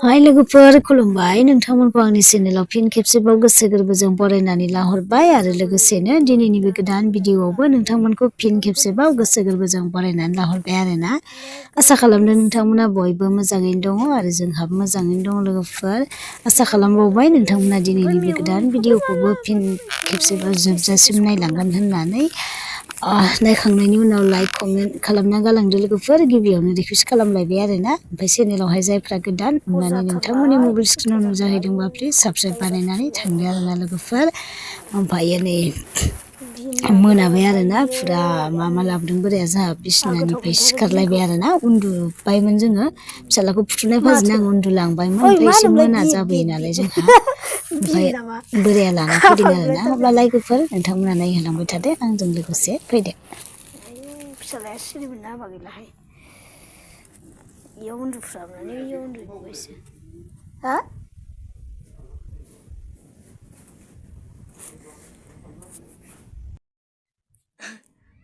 हाय लोगोफोर खुलुमबाय नोंथांमोनखौ आंनि चेनेलाव फिन खेबसेबाव गोसो गोरबोजों बरायनानै लाहरबाय आरो लोगोसेनो दिनैनि बे गोदान भिडिअआवबो नोंथांमोनखौ फिन खेबसेबाव गोसो गोरबोजों बरायनानै लाहरबाय आरोना आसा खालामदों नोंथांमोना बयबो मोजाङैनो दङ आरो जोंहाबो मोजाङैनो दङ लोगोफोर आसा खालामबावबाय नोंथांमोना दिनैनि बे गोदान भिडिअखौबो फिन खेबसेबाव जोबजासिम नायलांगोन होननानै नायखांनायनि उनाव लाइक कमेन्ट खालामना गालांदो लोगोफोर गिबियावनो रिकुवेस्ट खालामलायबाय आरोना ओमफ्राय चेनेलावहाय जायफ्रा गोदान अननानै नोंथांमोननि मबाइल स्क्रिनाव नुजाहैदोंबा प्लिज साबस्क्राइब बानायनानै थांदो आरोना लोगोफोर ओमफ्रायो नै मोनाबाय आरोना फुरा मा लाबोदों बोराया जोंहा बिसिनानिफ्राय सिखारलायबाय आरोना उन्दुबायमोन जोङो फिसालाखौ फुथुनाय फाजिनो आं उन्दुलांबायमोन ओमफ्राय एसे मोना जाबोयो नालाय जोंहा ओमफ्राय बोराया लाना फैदों आरोना अब्लालाय लोगोफोर नोंथांमोना नायहोलांबाय थादो आंजों लोगोसे फैदो फिसालाया सिरिमोनना हाबा गैलाहाय इयाव उन्दुफ्रामनानै इयाव उन्दुबावबायसो हा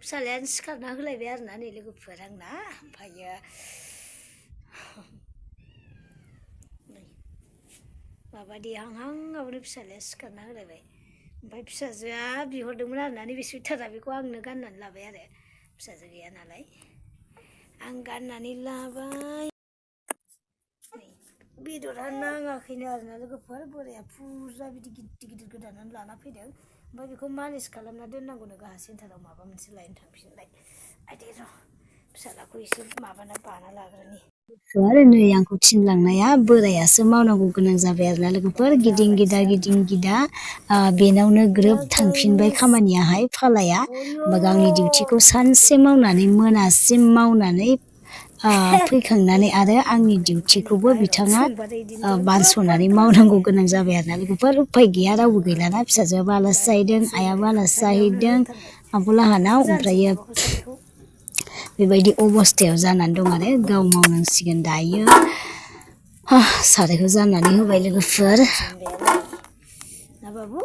फिसालायानो सिखारना होलायबाय आरोना नै लोगोफोर आंना ओमफ्रायो माबा देहांहांआवनो फिसालाया सिखारना होलायबाय ओमफ्राय फिसाजोआ बिहरदोंमोन आरोना नैबे सुइटारा बेखौ आंनो गाननानै लाबाय आरो फिसाजो गैया नालाय आं गाननानै लाबाय बेदरा नाङाखैनो आरोना लोगोफोर बोराया फुरा बिदि गिदिर गिदिर गोदानानै लाना फैदों ओमफ्राय बेखौ मालिस खालामना दोननांगौनो गाहा सेन्टाराव माबा मोनसे लायनो थांफिनलाय आइदे र' फिसालाखौ एसे माबाना बाना लाग्रोनि आरो नै आंखौ थिनलांनाया बोरायासो मावनांगौ गोनां जाबाय आरोना लोगोफोर गिदिं गिदा बेनावनो ग्रोब थांफिनबाय खामानियाहाय फालाया गावनि डिउटिखौ सानसे मावनानै मोनासिम मावनानै फैखांनानै आरो आंनि डिउटिखौबो बिथाङा बानस'नानै मावनांगौ गोनां जाबाय आरोना लोगोफोर उफाय गैया रावबो गैलाना फिसाजोआबो आलासि जाहैदों आइयाबो आलासि जाहैदों आब'लाहानाव ओमफ्रायो बेबायदि अबस्थायाव जानानै दं आरो गाव मावनांसिगोन दायो सारायखौ जाननानै होबाय लोगोफोर ना बाबु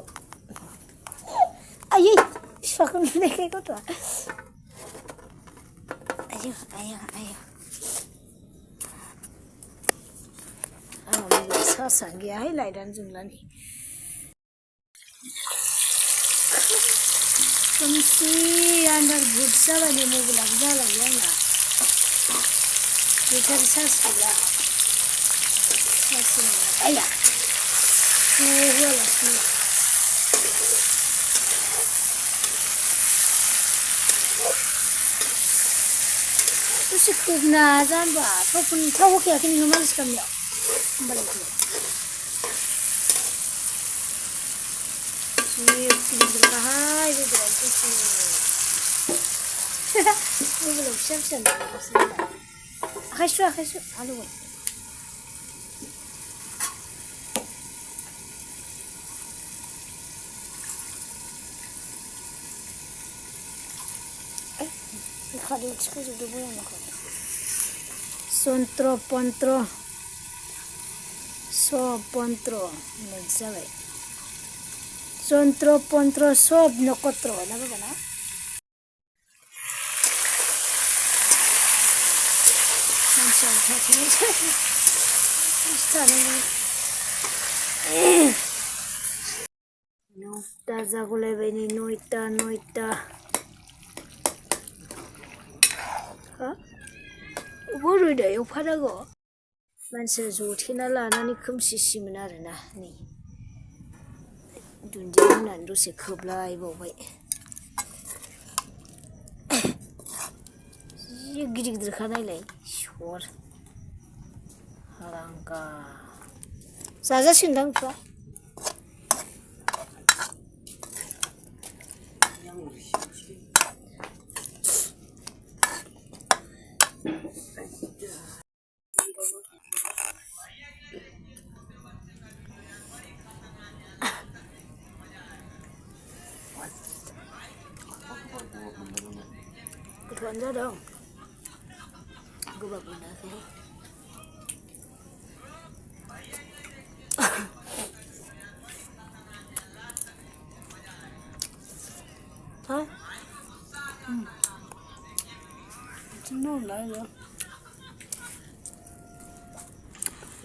आयै बिफाखौ नुनायखाय गथ'आ आयौ आयौ आयौ आंनाव चार्जआनो गैयाहाय लाइटआनो जोंला नै खोमसि आन्दार बुट जाबाय नै मबाइलाबो जालायो आंना बेटारि चार्ज गैला चार्ज होनाया आया होआलासिनो दसे खोबना जानबा थाव होखायाखै नोङो मालिस खालामनायाव होमबालाय गिदिरखाहाय बेदरा गुसु मबाइलाव फिसा फिसा नुगासिनो आखाइ सु आलौबाय खादै थिखोजोबदो बयामाखौ सन्त्र पन्त्र सपन्त्र होननाय जाबाय सन्त्र पन्त्र सब नखत्र ना बाबा ना मानसियाव थानांगौ नौता जागलायबाय नै नयता हा अबाव रोदा एवफानांगौ मानसिया जथेना लानानै खोमसिसिमोन आरोना नै दुन्दिया होनानै दसे खोबलायबावबाय जि गिदिर गिदिरखा नायलाय सर हारांगा जाजासिगोनदां बिफा गोथावानो जादों गोबाब मोनाखै ha no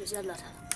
जारलाथार